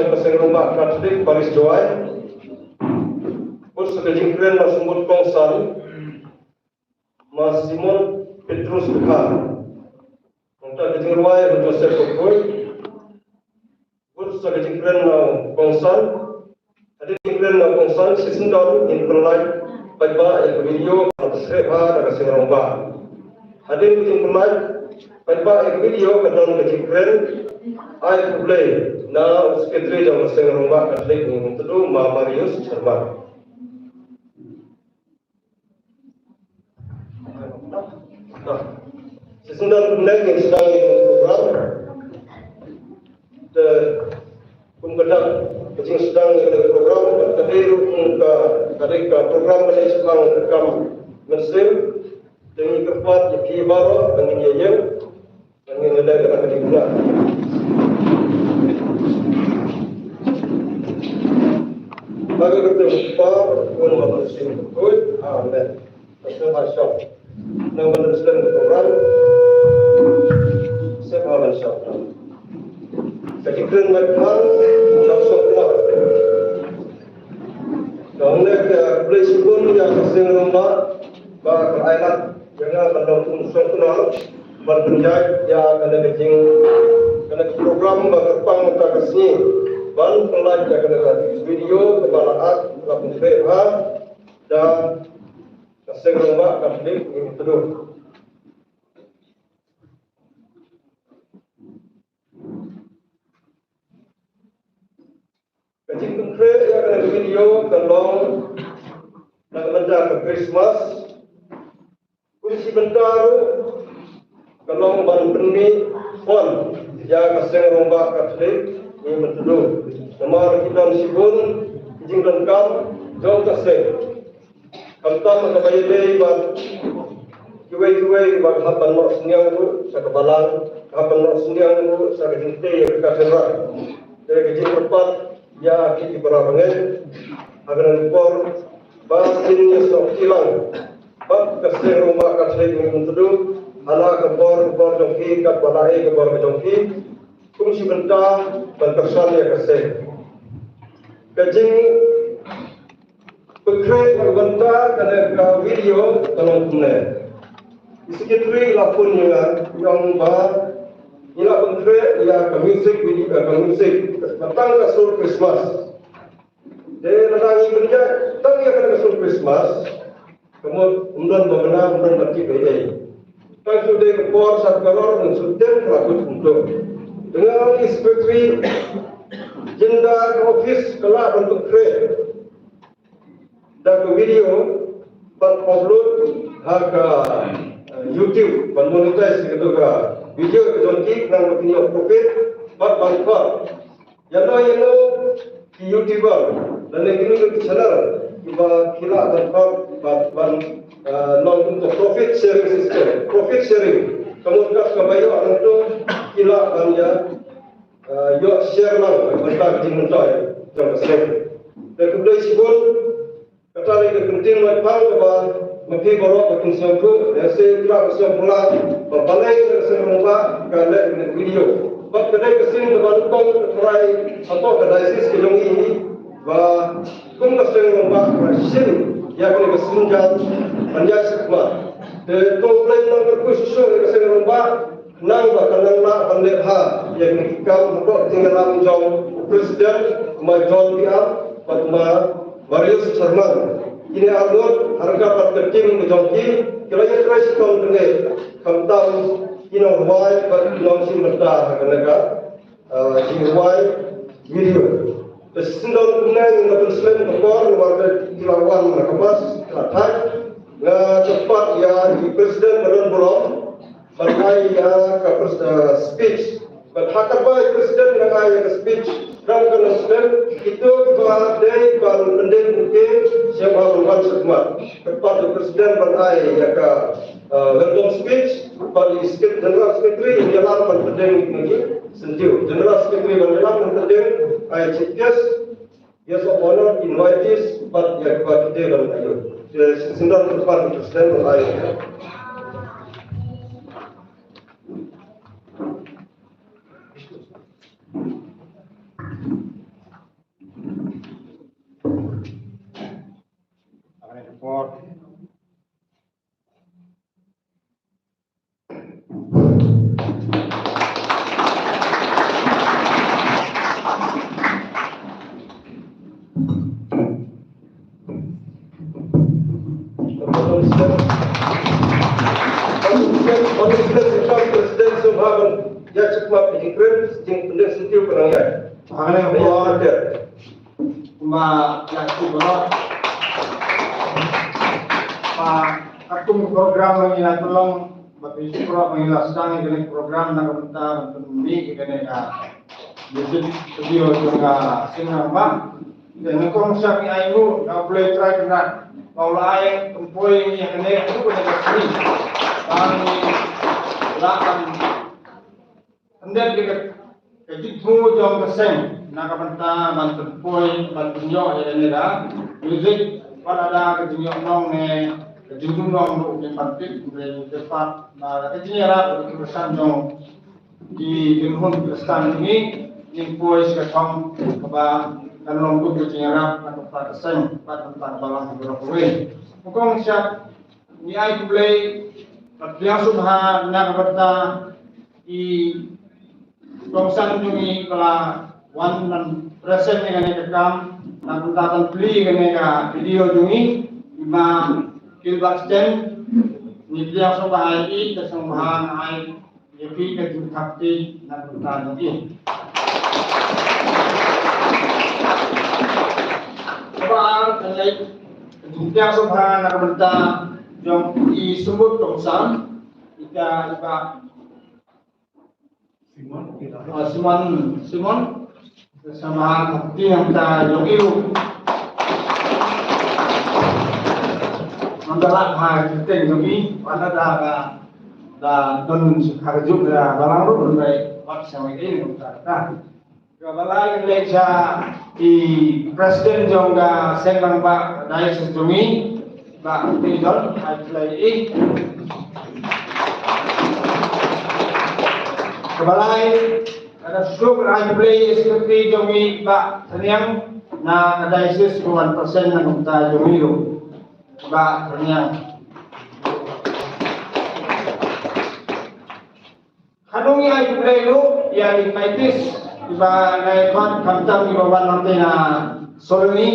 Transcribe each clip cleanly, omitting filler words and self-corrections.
yang pasang rumah Katolik Paris Joy, pun sekejing keren masumut kongsan, Mas Simon Petrus Bekar, untuk kejing ruai Joseph Kokoy, pun sekejing keren kongsan, ada keren kongsan sesendal internet, baik yang video atau serba dan kasih romba. Ada kejing internet, baik yang video kadang kejing keren. I play na sekretari jam pasang rumah Katolik untuk tu Marius Sharma. Sesudah kemudian yang sedang program, kemudian yang sedang program, tadi program ini sedang rekam mesin dengan kepat yang baru dengan yang ada dengan diguna. Bagi kita lupa, pun manusia betul, amen. Terima kasih. Nama meneruskan program, saya mohon syukur. Jadi keren mereka langsung keluar. Kerana beli sebelum yang pasang rumah, bagi ayat jangan mendukung soal berpenjat yang kena kecing, kena program berkembang untuk kesini. Ban pelajar kena video kebalaat dalam PH dan pasang rumah Katolik ini terus. Kecil konkret yang kena video kalau nak benda ke Christmas, kunci bentar kalau ban perni font yang pasang rumah Katolik ini bertuduh. Nama kita sibun, jing lengkap, jauh kasih. Kamtam kepada dia, juai bagi haban nak seniang tu, sekebalan, haban nak seniang tu, sekejinti yang kasihlah. Jadi kejing tempat, ya kita berangan, agar impor, bahasinnya sok hilang. Bab kasih rumah kasih yang bertuduh, anak kebor jongki, kat balai kebor jongki. Kunci bentar berkesan ya kasih. Kajing berkait bentar kerana video tolong tunai. Sekretari lapun yang bah ila berkait ya ke music video ke musik tentang kasur Christmas. Dia nanti kerja tentang ya kasur Christmas. Kemudian mengenal berarti beda. Kan sudah kepor satu kalor dan sudah terlalu untuk. Dengan inspektori jenderal ofis kelak bentuk kred dan ke video upload harga YouTube monetize gitu ke video kejonki dan video profit buat bangkot yang di YouTuber dan yang ini ke channel kita kira dan ban non untuk profit sharing system kemudian kebayaan untuk kila banyak yuk share lah bentar di mentai jangan share dan kemudian sibuk kata lagi penting macam apa mungkin baru bikin satu dan saya kira besar pula berbalai saya rumah kalau video bab kedai kesini terbantung try atau kedai sis kejong ini bah kum kesini rumah sin yang kena kesenjat banyak semua dan komplain yang berkhusus kesini rumah nang bakal nak pandai yang kau untuk tinggal jauh presiden John Piap Padma Marius Sharma ini alur harga perketing menjauhi kiranya keras kau dengar kamtam why long sim berdah kerana why video sesendal kunai yang berselain tekor warga Ilawan Kemas Kelantan cepat ya di presiden beron berkait ke speech berhakap baik presiden dengan ke speech dan presiden itu badai baru pendek mungkin siapa berbuat semua tepat presiden berkait ke welcome speech bagi general secretary yang dalam pendek ini sendiri general secretary yang dalam pendek chief guest yes of honor invitees but ya kita dalam ayo sendal tepat presiden berkait April sejing pendek setiu penangai. Mengenai Ayat ada. yang berok akum program mengilah tolong bagi pro mengilaskan ini program nak bentar untuk kene jadi video juga senang bang dan konsep ayu nak boleh try dengan kalau ayat tempoi yang kene itu kena kasih kami lakukan hendak jadi semua jam keseng nak bentar bantu tempoi bantu nyok yang kene music pada ada kejunyok nong Jumlah orang yang penting dari tempat, nah kecilnya lah kesan jong di lingkungan kestan ini pois kesam kebang dan lombok kecilnya lah atau persen pada tempat balang berapa mungkin siap ni ay play yang subhan nak berta di kongsan jumi kala 1% dengan rekam nak berta beli dengan video jumi lima Kilbasten, nilai sobat ini kesembahan air, jadi kejutapti dan bertanya ini. Sobat nilai kejutapti sobat nak bertanya yang disebut tongsan, jika Simon kesembahan bukti yang kita jokiru. Mandalah hari kita ini pada dah don harjuk dah balang tu berbaik waktu sama ini kita. Kabalai leja di presiden juga senang pak dari sejumi pak tidon hari Kabalai ada syukur hari play seperti jumi pak seniang na ada isis 1% na kita jumi tu. Ba ternyang kanungi ay plelo ya ikaitis iba naikon kamtang ibawan nanti na soloni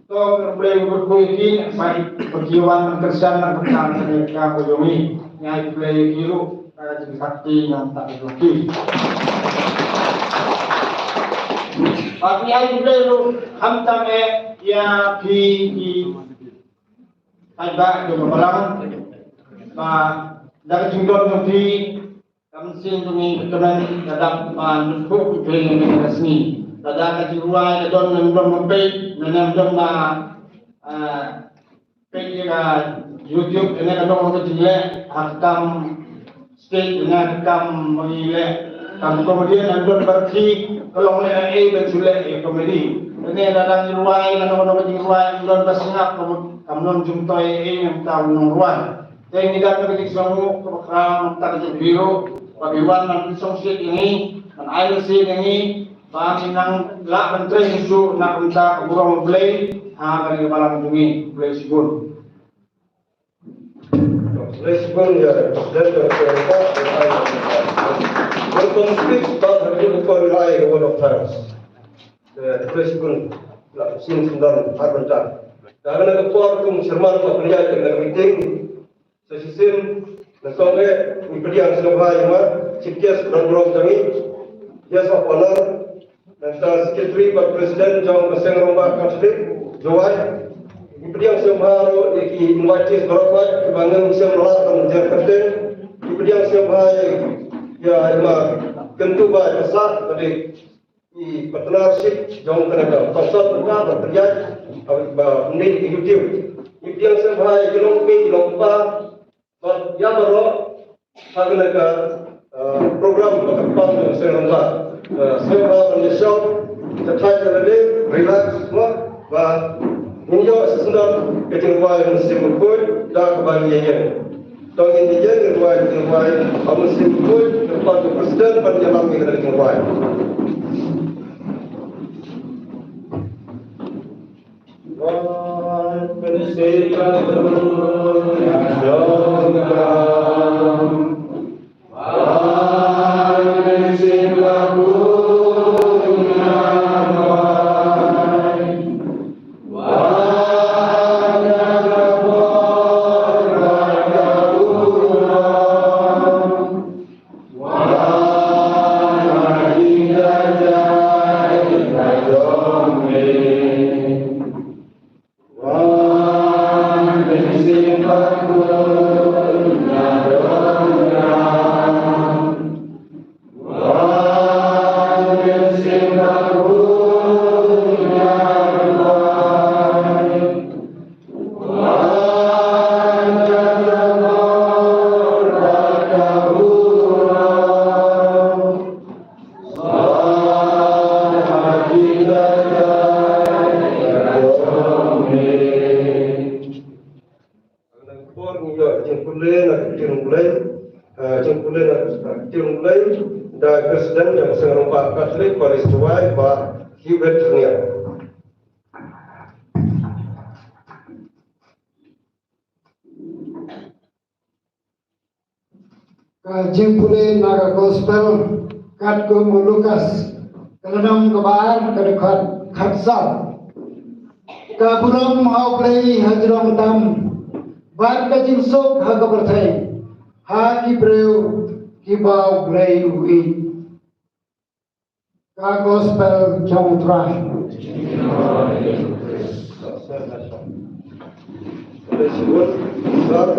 to plelo berkuitin baik perjiwan kerjaan dan perjalanan mereka bojoni ya ay plelo kiro kada jadi sakti yang tak diluki tapi ay plelo kamtang ya di ada di malam dari jumlah nanti kami sini kemudian dalam menunggu pilihan resmi ada kejuruan ada menunggu page menunggu page YouTube ini ada orang kecil hakam state dengan hakam menilai dan kemudian ada berarti kalau mulai dan sulit komedi ini dalam ruang dan orang ruang dan bersengak kemudian jumpa yang tahu ruang dan tidak terjadi semua kebakaran tak biru bagaimana nanti sosial ini dan air sih ini bahan yang lak menteri isu nak minta keburang play dari kepala menjungi play sigun Respon ya, dan berkata, berkonflik tak berjumpa wilayah ke World of Times. Respon, nak sin sendal harbentar. Karena ketua kum Sherman pekerja dengan meeting, sesisim, nasonge, impediang senobha yama, cikes berang kami, yes of honor, dan secretary pak presiden jawab pasang rombak konflik, Joai. Impediang sembah iki invite berapa kebangan sembah dan Jakarta impediang sembah ya ima kentu ba besar dari i partnership jauh kena konsep juga bekerja ba ini YouTube impediang sembah kilong pa ya baru agak program berkembang sembah Malaysia terkait dengan relax semua Injo sesudah ketinggalan musim pun dah kebahagiaan. Tahun ini je ketinggalan musim pun tempat presiden penjalan kita ketinggalan. Wan penisikan sesuai Pak Hubert Kurnia. Kajing pulih naga gospel kat ko Lukas kelenam kebar kedekat khatsal kaburam hau play hajram tam ban kajing sok haga berthai ha ki breu ki bau play ui ka gospel jong trai Tersebut besar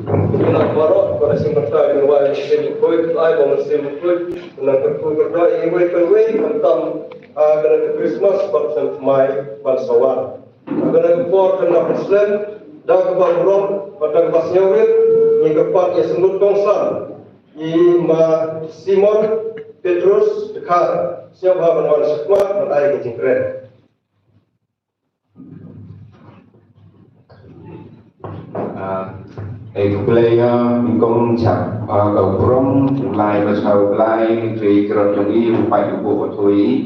kita baru pada sementara yang wajib disebut ai bahwa disebut dengan kerja ini perlu tentang kena Christmas pada Mai Bansawan kena for kena Islam dah kebaruan pada pasnya wit yang keempat yang sebut bangsa ma Simon Petrus dekat siapa menawan sekolah dan ayat kecil Player công chặt cầu prom lại và sau lại thì cái trong ý phải bộ thôi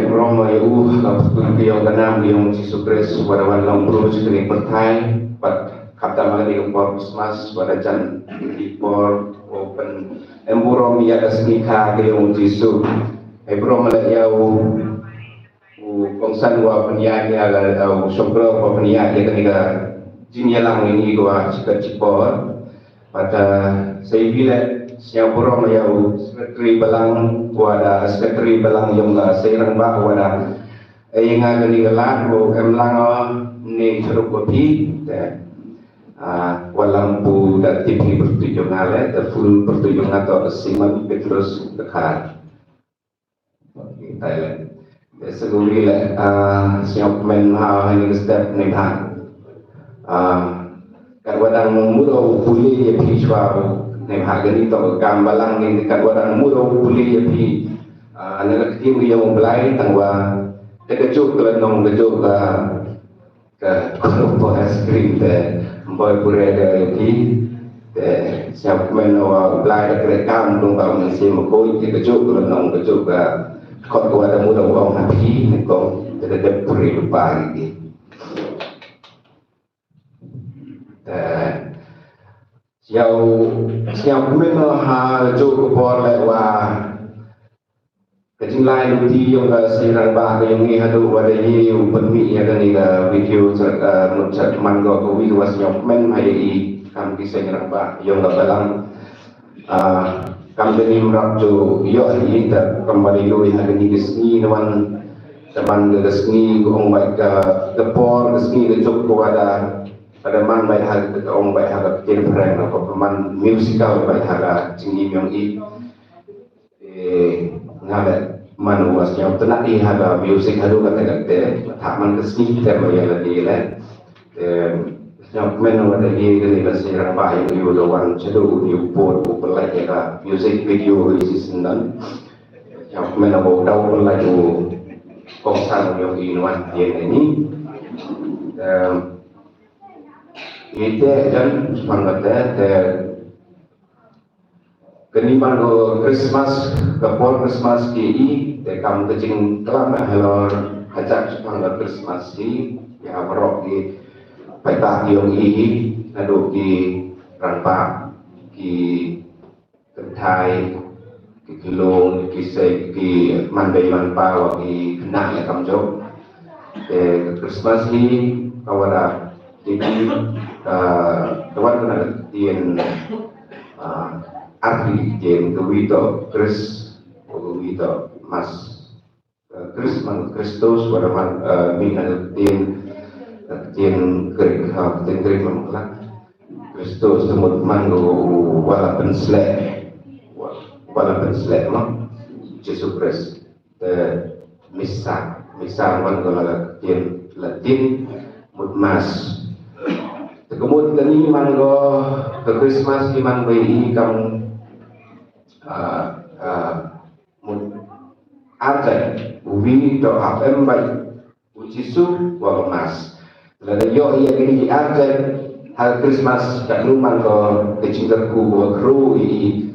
prom mà yêu gặp video cái nam yang Jesus Christ pada walang pro sekali pertai pada kata malah di Christmas pada jan for open emburom ya kasnika ke yang Jesus prom malah yau kongsan wa penyanyi ala sopro wa penyanyi ketika jinyalang ini gua cipor pada saya bila siang pura mayau sekretari belang kuada sekretari belang yang saya rembak kuada yang ada di gelar bu emlang ni ceruk kopi walampu dan TV bertujuan ale dan full bertujuan atau Simon Petrus dekat Thailand segera siap main ini step ni kadang mudah pulih ya pisau nih harga ni tu gambalang ni kadang mudah pulih ya pi anak kecil yang belai tangwa terkejut kalau nong kejut ke kelompok es krim deh boy pura ada pi siap menawa belai dekat kampung kalau masih makoi terkejut kalau nong kejut ke kot ada mudah orang happy ni kau terkejut pura lupa lagi. Siap mana ha jauh kepor lewa kejilai luti yang sirang bah yang ni hadu wada ye penmi ya kan ni video mencat manggo ko wi was siap men hai kam kisah nyerang bah yang balang kam deni merap jo yo hi ta kembali lui ha ni gesni nawan teman gesni gong baik kepor gesni ke jok ko wada pada man baik hal ke orang baik hal kecil perang atau man musikal baik hal tinggi yang ngalet man was yang tenak di hal musik hal kata tak man kesini tema yang lagi lah yang men ada di bahasa Arab yang yudowan cedu nyupur pelai ya music video isi sendan yang men abau tahu pelai tu kongsan yang inuan yang ini itu dan semangatnya keniman Christmas kapol Christmas ki dekam kecing telah helor ajak semangat Christmas ki ya berok ki petah yang nado ki ranpak ki kentai ki kilong ki sei ki mandai manpa ki kena ya kamjok Christmas ni kawada jadi kawan kena tien arti jen kewito Chris kewito mas Christmas Kristus pada minat tien kering mengkelak Kristus semut manggo walaupun selek mah Yesus Kristus misal manggo tien Latin mutmas kemudian tadi manggo ke Christmas di manggo ini kamu ada ubi do apem baik ucisu wa emas lalu yo iya gini ada hal Christmas kat rumah manggo kecintaku wa kru ini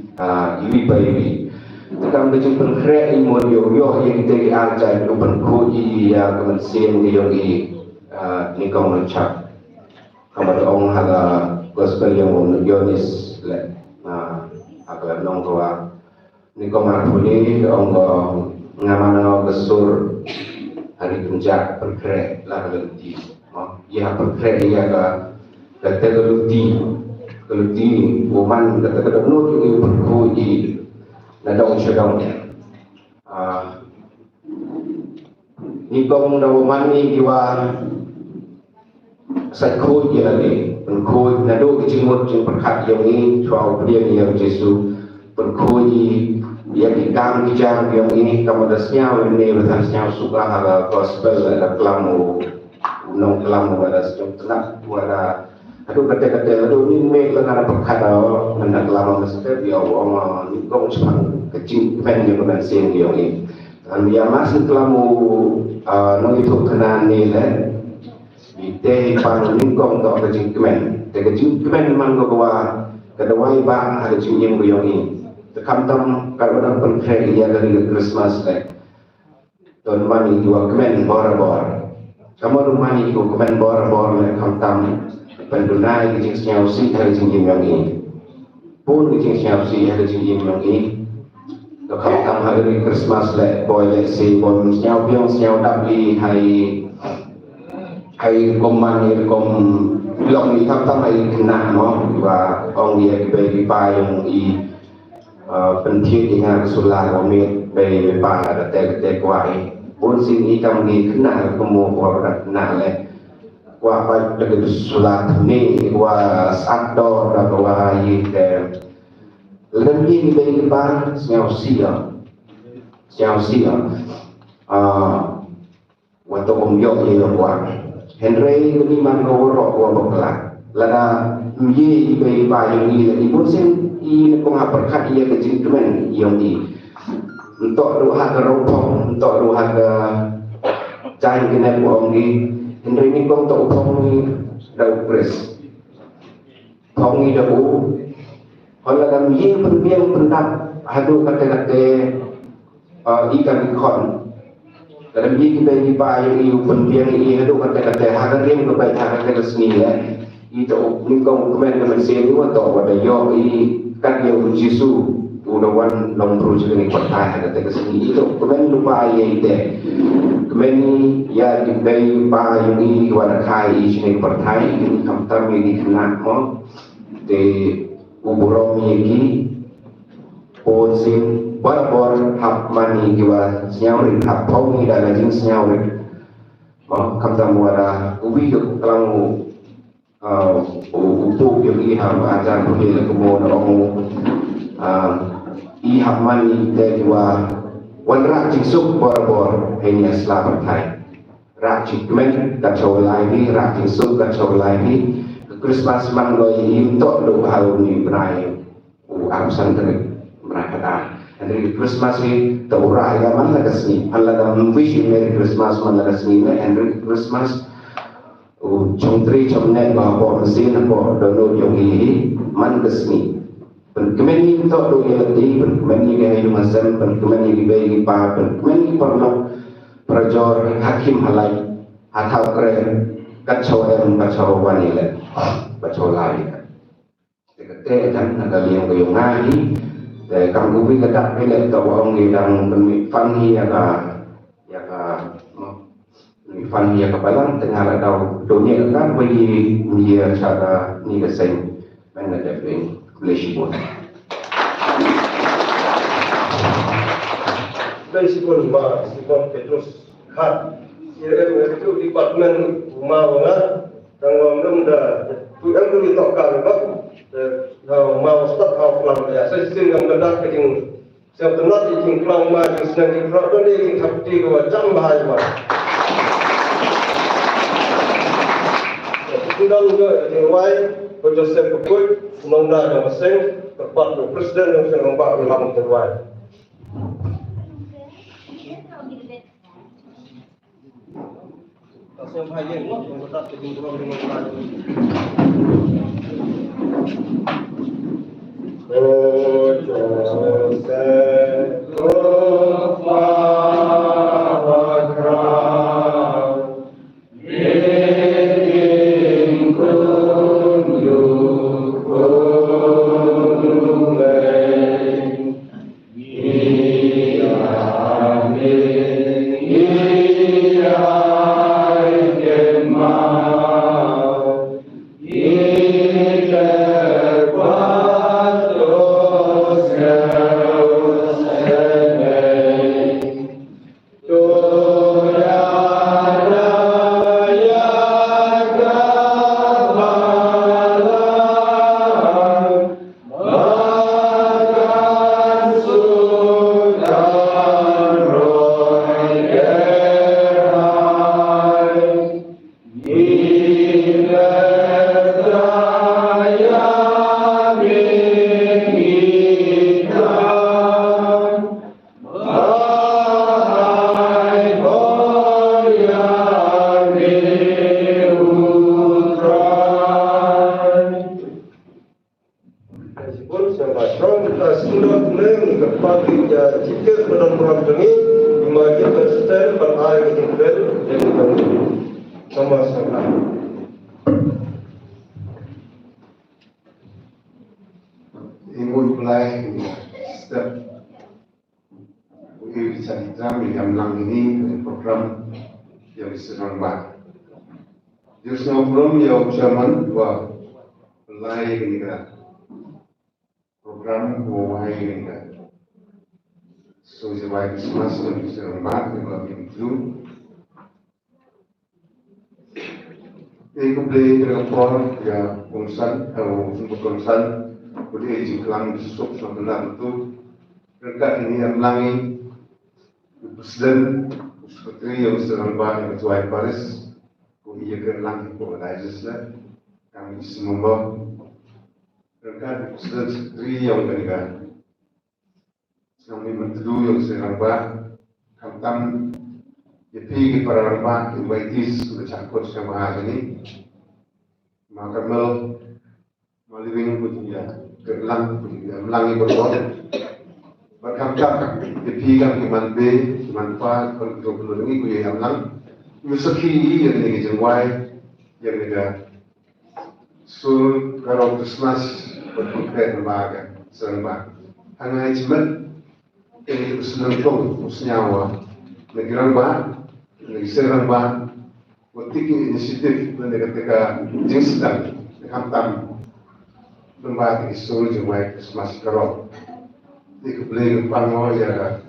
iwi bayi Tukang baju pengkrek imut yo yang dari ajar lupan koji ya kemensian yang ni kau mencap. Kamar orang hala gospel yang yonis le. Agak nong tua. Ni kau marfuli orang ngamana besur hari puncak pengkrek lah keluti. Ya pengkrek ya kata keluti woman kata nut yang berkuji. Nadong sedang ni kong daw mani iwa sa khôi gì là gì phần khôi là đôi cái chừng một chừng phần khát giống như cho priang yang Jesu phần khôi gì yang di kam di jam yang ini kamu dah senyap ini betul senyap suka hal gospel ada kelamu nong kelamu ada senyap tenang ada aduh kata-kata aduh ni mek lah ada perkara hendak lama mesti dia orang ni kong cuma kecil pen yang benar sen dia ni dan dia masih kelamu nong itu kena ni lah di pang ni kong tak kecil kemen memang bawa kedua bang ada cium yang ni tekam tam kalau dalam perkara dia dari Christmas lah tuan mani dua kemen bor kamu rumah ni dua kemen bor lah kam tam pendunai kecing senyau si hari cincin yang ini pun kecing senyau si hari cincin yang ini kalau kamu hari Christmas le boy le si boy senyau piang senyau dapi hai komman ni kom long ni tam hai kena no và ông dia di pa yang penting dengan sulah komit be pa ada te kuai pun sini tam ni kena kemu orang kena le qua phải được sulat ni qua sakdo da qua yite lần đi bên ban nhau sia waktu komyo ni qua Henry ni man go ro qua bakla lada ye be ba yang ni ibu sen I ko ha perkat ia ke jingmen yang ni untuk doa ke ropong untuk doa ke cai kena buang ni Henry ni kong tak upong ni dah upres pong ni dah kalau dalam ye penbiang pendap hadu kata-kata ikan ikon dalam ye kita ni pa yang iu penbiang ni hadu kata-kata hakan dia kebaik hakan dia seni lah itu ni kong komen sen ni atau pada yo I kan yang Yesus udawan long terus ni kotai kata seni itu komen lupa ye ite kemen ya di bay pa yang ini wana kai sini pertai ini kamtam ini kena mo de uburom yeki ponsin barabor hap mani giwa senyawri hap pongi dan jing senyawri mo kamtam wara ubi yuk kelang upuk yang I ham ajar boleh kemo orang I hap mani de giwaวันรักจิสุกบอร์บอร์เฮียสลาบไทยรักจิเมนกับโชว์ไลน์รักจิสุกกับโชว์ไลน์คริสต์มาสมันลอยยิ้มโตดูฮาโลวีนรายอัมสันตริmereka dah Hari Christmas ni terurah ya mana kesini Allah dah wish Merry Christmas mana kesini Hari Christmas cungtri cumnet bahawa mesin apa dono yang ini mana kesini Kemen untuk doa lagi, kemen ini hidup masam, kemen ini bagi pa, kemen ini perlu prajor hakim halai, atau keren, kacau wanita, kacau lain. Ketika dan ada yang kayungahi, dan kamu beri kedak pilih ke orang yang bermifani mifani balang tengah ada dunia kan bagi dia cara ni keseng, mana dapat Malaysia dari sikon Petrus Khat itu departemen rumah orang yang memang tu yang tu ditokar mau start out plan ya saya sini yang mendak keting saya benar keting plan maju senang keting dan keting sabti dua jam bahaya mah undang juga diwai Joseph Kukut Mengda yang masing tepat Presiden yang sedang Pak Ilham Terwai. Saya bahagia yang berat dengan orang Oh Joseph Ingin mulai step bisa dijamin yang ini program yang disenang banget. Just program yang zaman wah mulai ini kan program mulai ini kan. So jawab semua yang disenang banget yang itu. Aku beli dengan program ya konsen atau untuk konsen. Boleh jiklang besok sebenarnya itu mereka ini yang langi presiden seperti yang sedang bahas ketua Paris, ia kan langi organizer kami semua mereka presiden seperti yang mereka kami menteri yang sedang bahas kantam jadi para ramah invitees sudah cakap sama ini maka malibing punya kerlang melangi berbuat berkangkang dipigang dimanbe dimanfaat kalau ini gue yang lang misaki yang ini jengwai yang ini sul kalau Christmas berkonkret lembaga serempak hanya cuman ini senang tuh senyawa negara bah negara bah waktu inisiatif ketika jenis dan hantam lembaga isul jumai Christmas Carol. Di kebeli pango ya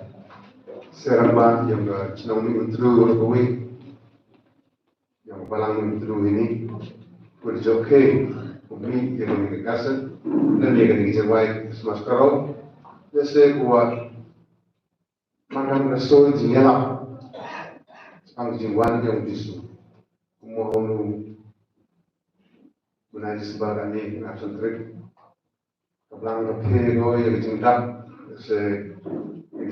seremban yang senang mentru berkuih yang balang mentru ini berjoke umi yang mengikasan dan dia kan jumai Christmas Carol. Jadi kuat makan resul jingelap sang jingwan yang bisu kumohonu menjadi sebagai ini absen trik kebelang kepego yang jengkap se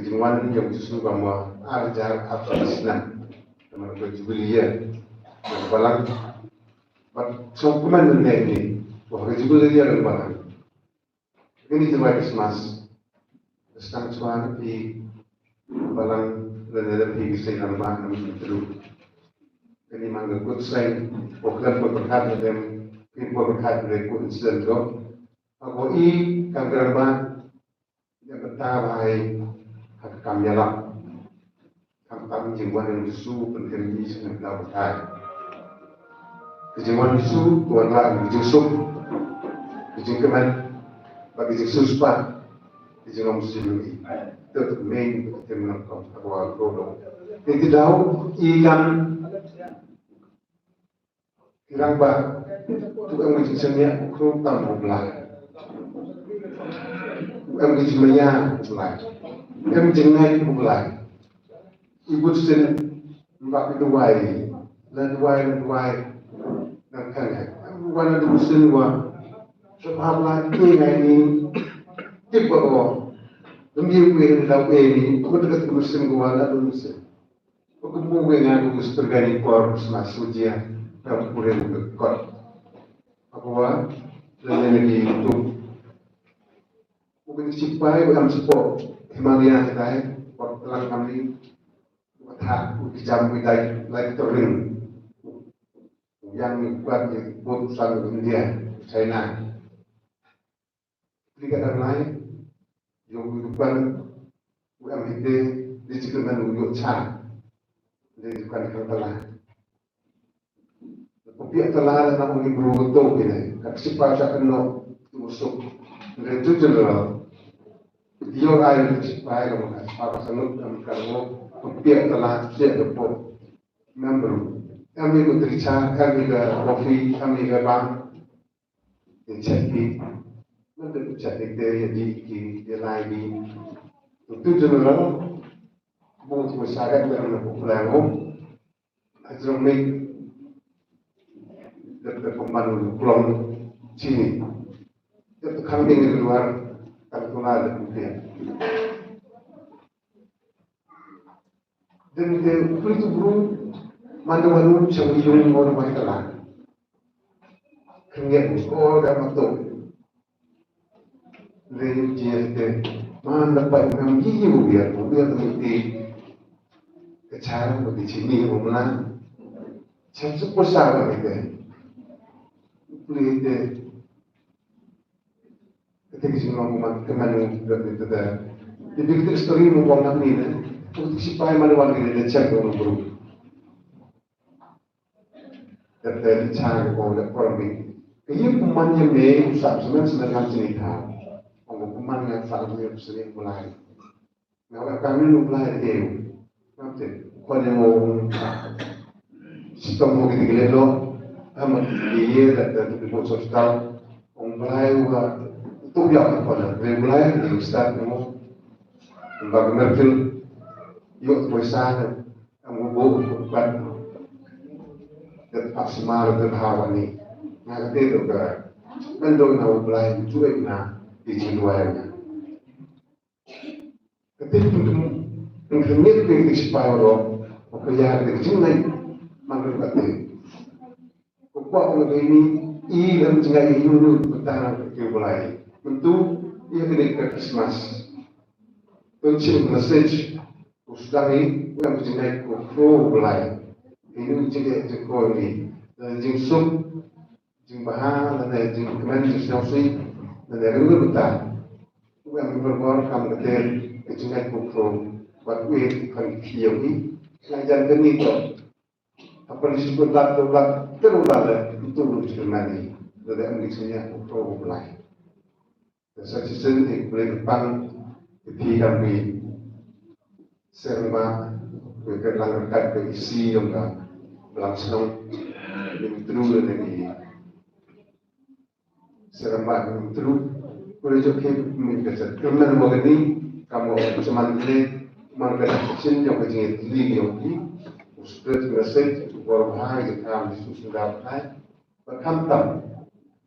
jingwan yang bisu bahwa arjar absennya teman kejubilia kebelang so kuman ini bahwa kejubilia dan balang ini cuma Christmas sedang cuan di balang dan ada di kisah nama namun terus ini mangga good sign bukan berkat dan people berkat dari good incident itu aku kanggerba yang bertabai hak kami lah kami jengwan yang bisu penting ini sudah berkat jengwan bisu tuan lah bijusuk bijengkeman bagi Jesus pak dijengwan muslim ini itu main teman aku agak itu tahu ikan kirang ba tu ang menjadinya kru tamu belah ang menjadinya belah ang menjadinya belah ibu sen mbak itu wai dan wai dan kan wana itu sen wa sebab lagi ini tiba ko demi gue dah ini aku dekat musim gua lah dulu musim aku mau gue ngaku musim tergani kor masuk dia yang boleh dekat aku wah dan lagi itu mungkin sipai dalam sport Himalaya kita telah kami hak jam kita lagi touring yang buat putusan India China negara lain yang bukan UMIT di Cikungan Uyuk Chan Jadi bukan kang telah. Kopi telah nak mungkin berutuh ini. Kaksipa saya kena usuk. Jadi itu general. Dia air supaya kamu apa sangat kamu kopi telah siap depo. Member. Kami bercerita, kami ke kopi, kami ke bank. Jadi nanti jadi dia lagi. Itu general. Muito masyarakat yang berpengalaman, ajar make berkembang pulau sini. Itu kami di luar kantor ada mungkin. Dan itu bro, mana-mana cuma yang orang masalah. Kenyat muskol dan matu. Lain jenis mana dapat mengiyu biar mesti cara bagi sini rumah saya besar gitu itu ketika sini rumah teman berarti itu jadi kita story rumah ini untuk siapa yang mana ini cek orang baru dari cara orang ini ini pemainnya me usah sebenarnya cerita orang pemainnya fakirnya sering mulai nah kami mulai dia nanti kalau mau sistem mau gitu loh, amat dia dan di pos sosial, mulai itu biar apa dah, mulai di start mau, bagaimana fil, yuk pesan, kamu bawa bukan, dan maksimal dan hawa ni, nanti itu kan, mendong nak mulai juga nak di jiwanya, ketika Ingkernit yang diseparo, kaya kerjanya mangkati. Kupa orang ini dalam jangka ini bertahan kembali. Tentu ia tidak Christmas. Kunci message sudah ini yang jangka kufro mulai. Ini jangka jangka ini dan jingsum jingbahan dan jingkemen jingsiausi dan yang itu bertahan. Yang berbuat kamu kata jangka kufro. Waktu kan kiai, ngajar kenito. Apa disebut lat terulah itu Jermani. Jadi Indonesia itu mulai. Saya sendiri boleh depan di kami serba berkelangkat berisi yang berlangsung terus lagi. Serba terus boleh juga mengajar. Kerana begini kamu semandiri mangga kecil yang kecil tinggi yang ini, ustaz berasal orang bahaya kami sudah dapat berkantam,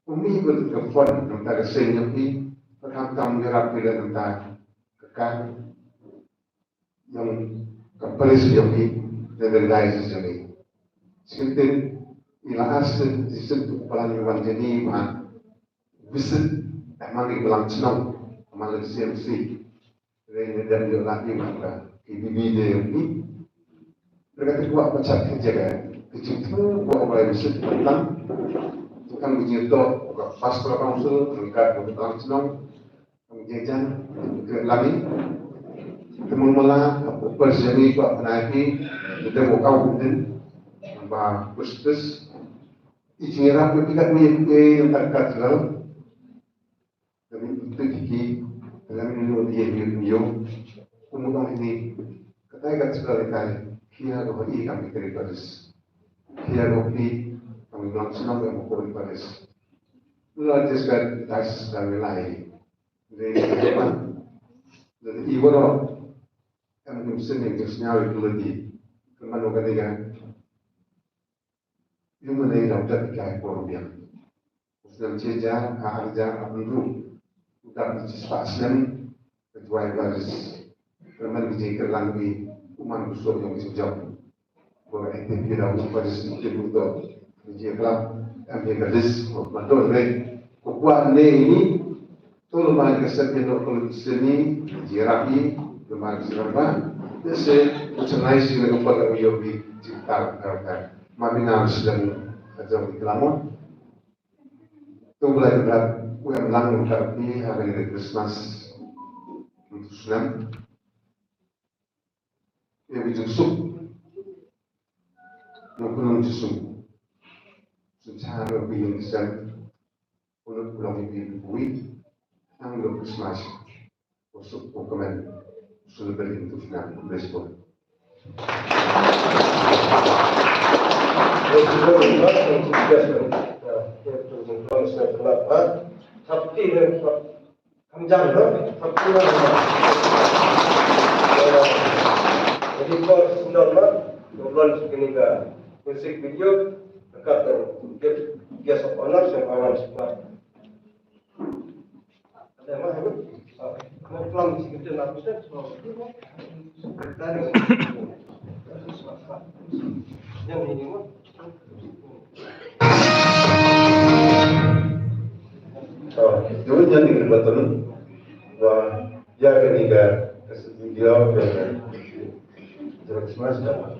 umi berkefon antara kecil yang ini berkantam merah bila antara kekal yang keperis yang ini dan lain sebagainya. Sekitar ila asal disentuh pelan jadi mah visit emang berlangsung malah CMC. Ini dan juga lagi maka ini video ini mereka buat macam kerja kecil buat mulai besar tentang tukang menyetor pas council mereka bertang senang menjajan lagi teman mula perseni buat menaiki kita mau kau mungkin bah khusus izinnya bertiga nih yang terkait dalam itu kiki dalam ini kemudian ini katakan sekali kali kia rohi kami kiri baris kia rohi kami langsung yang mukul baris lalu juga das dan lain dari depan dari ibu kami mesti mengisnya itu lagi kemana ketiga yang mana yang dapat kita korban sedang cejar harga abdul udah disipasikan kecuali baris kerana dijadikan lagi umat besar yang disujud bahwa itu tidak baris itu dijadikan ambil baris betul baik kuat ini tuh lembaga kesehatan kalau seni jirapi lembaga serba jadi usaha sih dengan pada uyobi cipta karena mabina sedang kerja di Lampung tuh belajar yang langsung tapi hari Christmas Muslim yang dijusuk Nungkulong Jusum. Secara lebih insan, ulut pulang ibu bui, anggur Christmas, usuk pokoknya sudah berintu final respon. Musik video dekat guest of honor yang kawan semua. Ada yang mana? Mau pulang segitu nak bisa? Yang ini mah. Dulu jadi betul, wah jaga niga video dan Christmas dan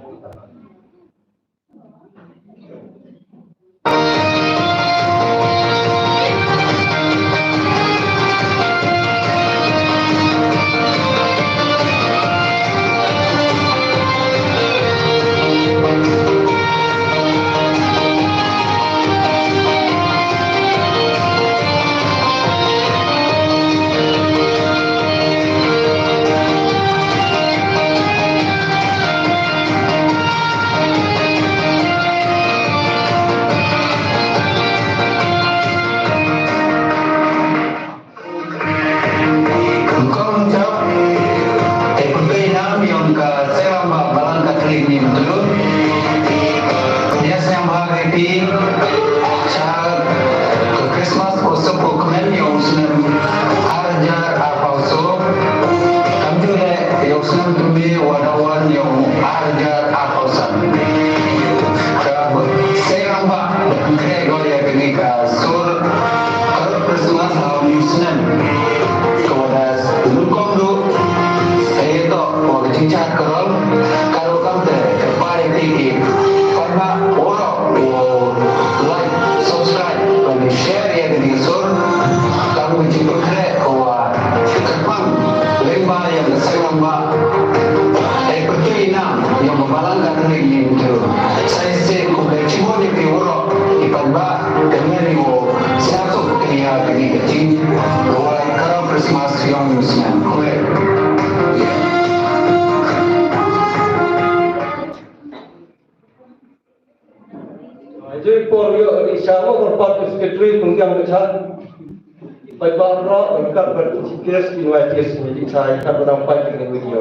Jadi polio di sana berpatu sekretari tunggang besar. Baik-baik dekat bersikir di wajib menjadi saya akan menampak dengan video.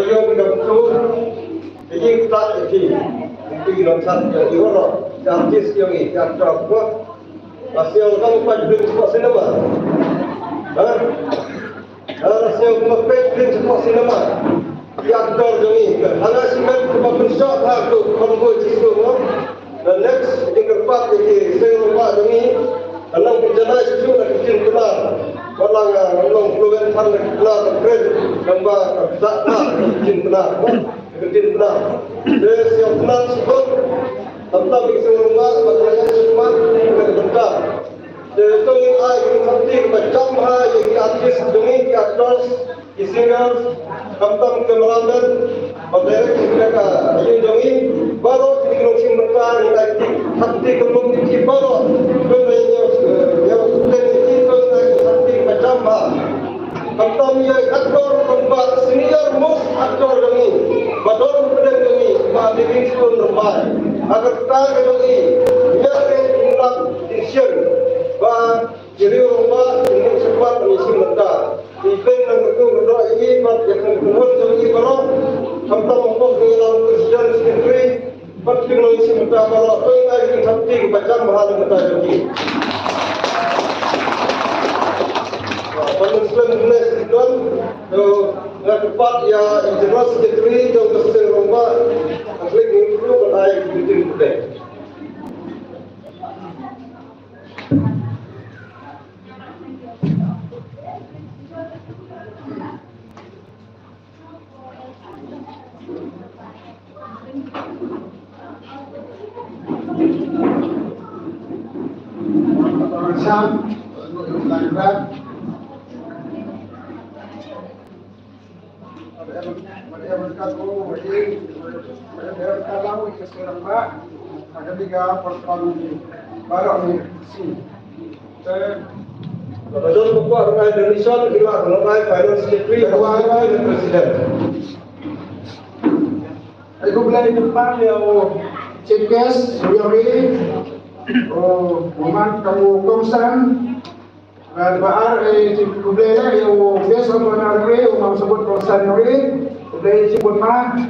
yo begitu. Jadi kita ini nomor yang diorang artis yang ini yang terapa hasil kamu pajak sebuah sinema, hasil pajak sebuah sinema yang terjadi hanya semen kebanyakan hal tu konvoy itu, dan next yang keempat ini saya lupa ini dalam perjalanan itu nak kecil kelar, orang keluar tanah kelar keren, gambar tak kecil kelar. Kemudian benar, siap benar sebut tentang biksu rumah bagaimana semua dengan benar. Itu yang saya ingin macam yang artis demi aktor, singers, tentang kameramen, bagaimana mereka yang demi baru tinggal simpan yang hati kelum di baru kemudian yang teknik itu hati macam tentang yang aktor tempat senior most aktor demi bador pada kami maafin pun lemah agar kita kami biarkan ingat decision bah jadi rumah ini sempat mengisi mata iklim dan itu berdoa ini pada yang kedua kami kalau tentang untuk dalam presiden sendiri penting mengisi mata kalau pengai ini penting baca mahal mata jadi Muslim Islam yang tepat ya jelas sekali jauh kesel rumah asli itu berlain di sini. Sam, ada 3 persoalan baru ni. Betul bukan orang Indonesia bila orang finance secretary orang presiden. Aku belajar depan yang chief guest yang ini, Muhammad kamu Komsan, dan bahar chief belajar yang guest orang negeri, orang sebut Komsan ini, belajar sebut mah,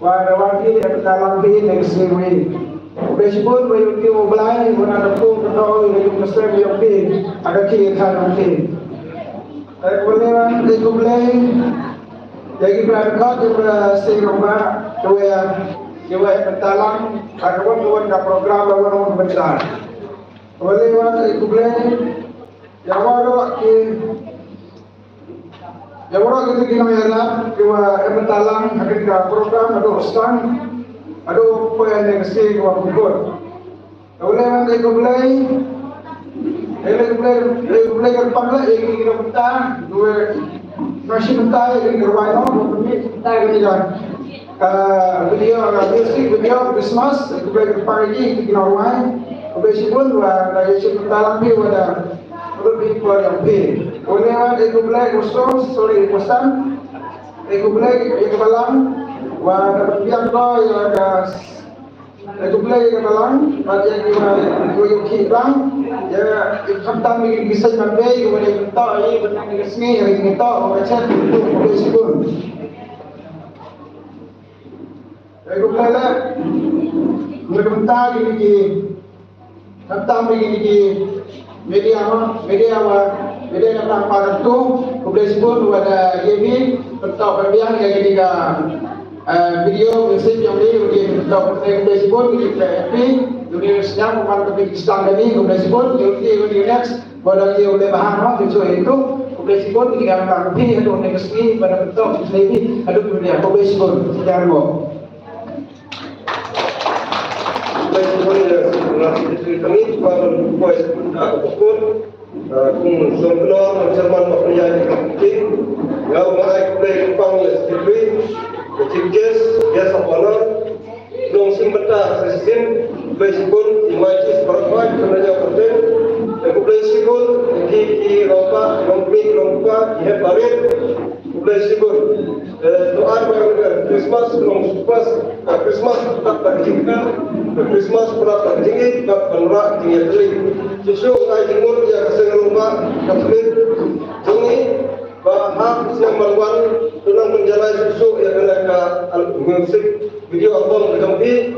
warna-warni yang dalam ini yang sendiri. Belajar sebut bayuti belajar, warna dapur kedua yang Muslim yang ini, ada kiri kanan kiri. Aku belajar jadi berangkat dari Singapura, dua pentalang, kawan-kawan ke program lawan besar. Oleh waktu itu yang itu kita melihat dua pentalang akan ke program ada stand, ada upaya negasi dua pukul. Oleh waktu itu kerpanglah yang kita petang dua masih mentah yang kerwain mentah yang kan video music video Christmas itu pagi kita kerwain obesi pun dari petang lebih ada lebih yang lebih oleh itu mulai kosong sorry pesan itu mulai itu balang dapat biang kau yang ada itu mulai ke dalam bagian yang kita ya tentang bisa sampai kemudian kita ini tentang resmi yang kita baca untuk meskipun itu mulai mengenai ini tentang ini media yang pada itu meskipun ada ini tentang berbiang yang kita video message yang ini untuk Facebook kita happy dunia sedang membantu Islam ini Facebook jadi next pada dia oleh bahan itu Facebook kita akan lebih ada negasi pada bentuk ini ada dunia Facebook sejarah mo Facebook ini kami pada voice pun sebelum Jerman mempunyai tim yang mengajukan panggil secretary chief guest of honor dong simbata sistem Facebook imajis berapa sebenarnya penting Facebook di rompa rompa di barit Facebook doa bagi Christmas tak terjingkir Christmas pernah terjingkir tak pernah tinggal justru ai timur yang sering rumah katolik ini bahag yang melawan tunang menjalani susu yang kena ke musik video album kami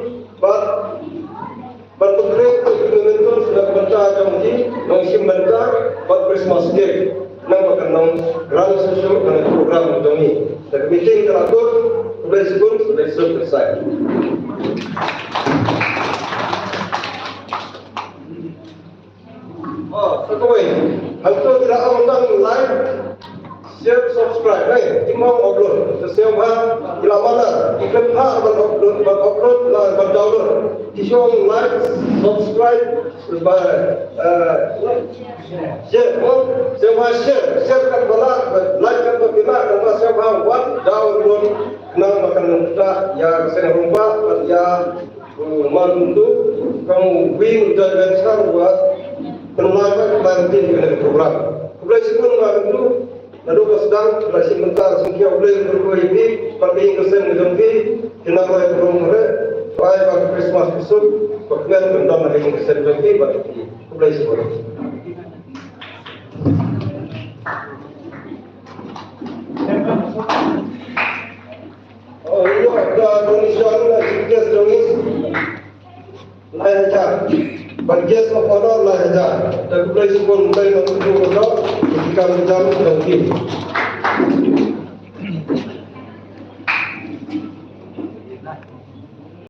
But putri itu sudah baca janji nong simbanta buat Christmas gift nang makan nong grand susu dan program kami. Dan meeting teratur sudah selesai. Satu poin, hantu tidak undang like, share, subscribe. Timau upload. Sesiapa ila mana? Ikut hak upload lah, download. Kisah like, subscribe, share. Siapa share kat bala, like kat bala, dan siapa buat download. Nang makan kita ya saya rumah ya mantu kamu win dan sekarang buat penularan nanti dengan program. Kemudian sebelum itu lalu sedang masih mentar sengkia boleh berbuat ini pada ingin menjadi kenapa yang belum ada supaya pada Christmas besok bagaimana benda mereka ingin menjadi pada kemudian sebelum. Oh ini ada Indonesia lah jenis jenis lain aja. Bagian of honor lah saja. Dan kemudian sebelum mulai untuk ketika menjalankan